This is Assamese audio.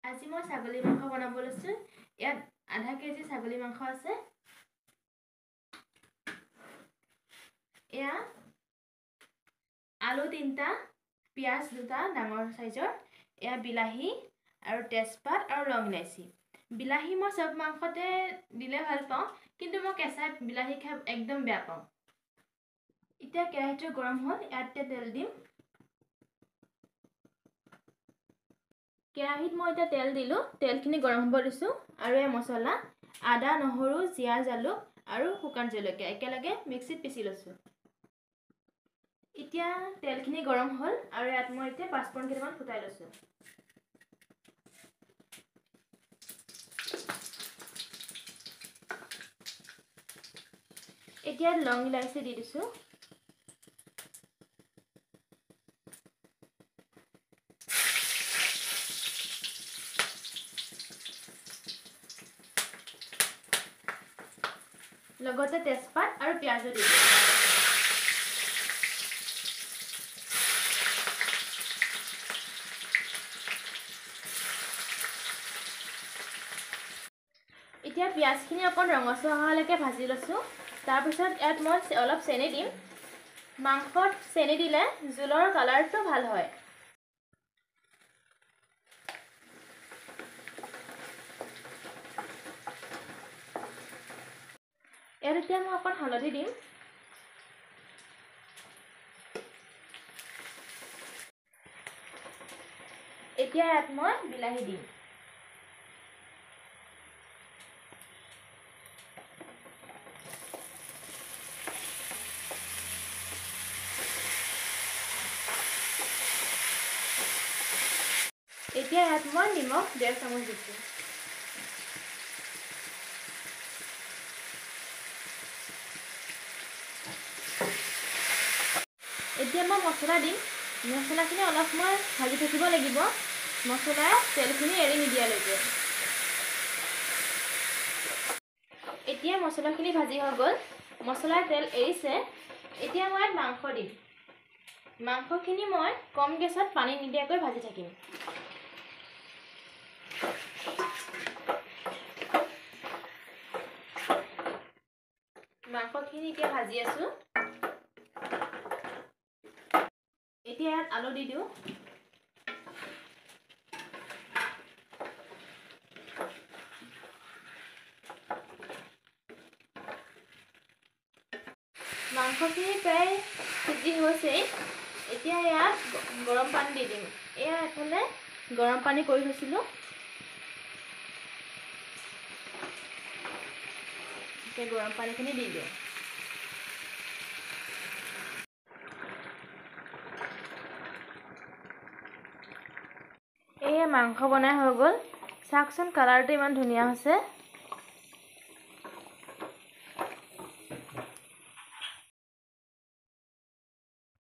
আজি মই ছাগলী মাংস বনাব লৈছো। ইয়াত আধা কেজি ছাগলী মাংস আছে। এয়া আলু 3টা, পিয়াজ 2টা ডাঙৰ সাইজৰ, এয়া বিলাহী আৰু তেজপাত আৰু লং ইলাইচি। বিলাহী মই সব মাংসতে দিলে ভাল পাওঁ, কিন্তু মই কেঁচা বিলাহী খাই একদম বেয়া পাওঁ। এতিয়া কেৰাহীটো গৰম হ'ল, ইয়াতে তেল দিম। কেৰাহীত মই এতিয়া তেল দিলোঁ, তেলখিনি গৰম হ'ব দিছোঁ। আৰু এই মছলা আদা, নহৰু, জিৰা, জালুক আৰু শুকান জলকীয়া একেলগে মিক্সিত পিচি লৈছোঁ। এতিয়া তেলখিনি গৰম হ'ল আৰু ইয়াত মই এতিয়া পাঁচফোৰণ কেইটামান ফুটাই লৈছোঁ। এতিয়া লং ইলাইচি দি দিছোঁ। লগতে তেজপাত আৰু পিয়াজো দি দিওঁ। এতিয়া পিয়াজখিনি অকণ ৰঙচুৱা হোৱালৈকে ভাজি লৈছোঁ। তাৰপিছত ইয়াত মই অলপ চেনি দিম। মাংসত চেনি দিলে জোলৰ কালাৰটো ভাল হয়। ইয়াত এতিয়া মই অকণ হালধি দিম। এতিয়া ইয়াত মই বিলাহী দিম। এতিয়া ইয়াত মই নিমখ 1.5 চামুচ দিছোঁ। এতিয়া মই মছলা দিম। মছলাখিনি অলপ মই ভাজি থাকিব লাগিব, মছলা তেলখিনি এৰি নিদিয়ালৈকে। এতিয়া মছলাখিনি ভাজি হৈ গ'ল, মছলাৰ তেল এৰিছে। এতিয়া মই ইয়াত মাংস দিম। মাংসখিনি মই কম গেছত পানী নিদিয়াকৈ ভাজি থাকিম। মাংসখিনি এতিয়া ভাজি আছোঁ। এতিয়া ইয়াত আলু দি দিওঁ। মাংসখিনি প্ৰায় সিজি হৈছেই। এতিয়া ইয়াত গৰম পানী দি দিম। এয়া এফালে গৰম পানী কৰি থৈছিলোঁ। এতিয়া গৰম পানীখিনি দি দিওঁ। এয়া মাংস বনাই হৈ গ'ল। চাওকচোন কালাৰটো ইমান ধুনীয়া হৈছে।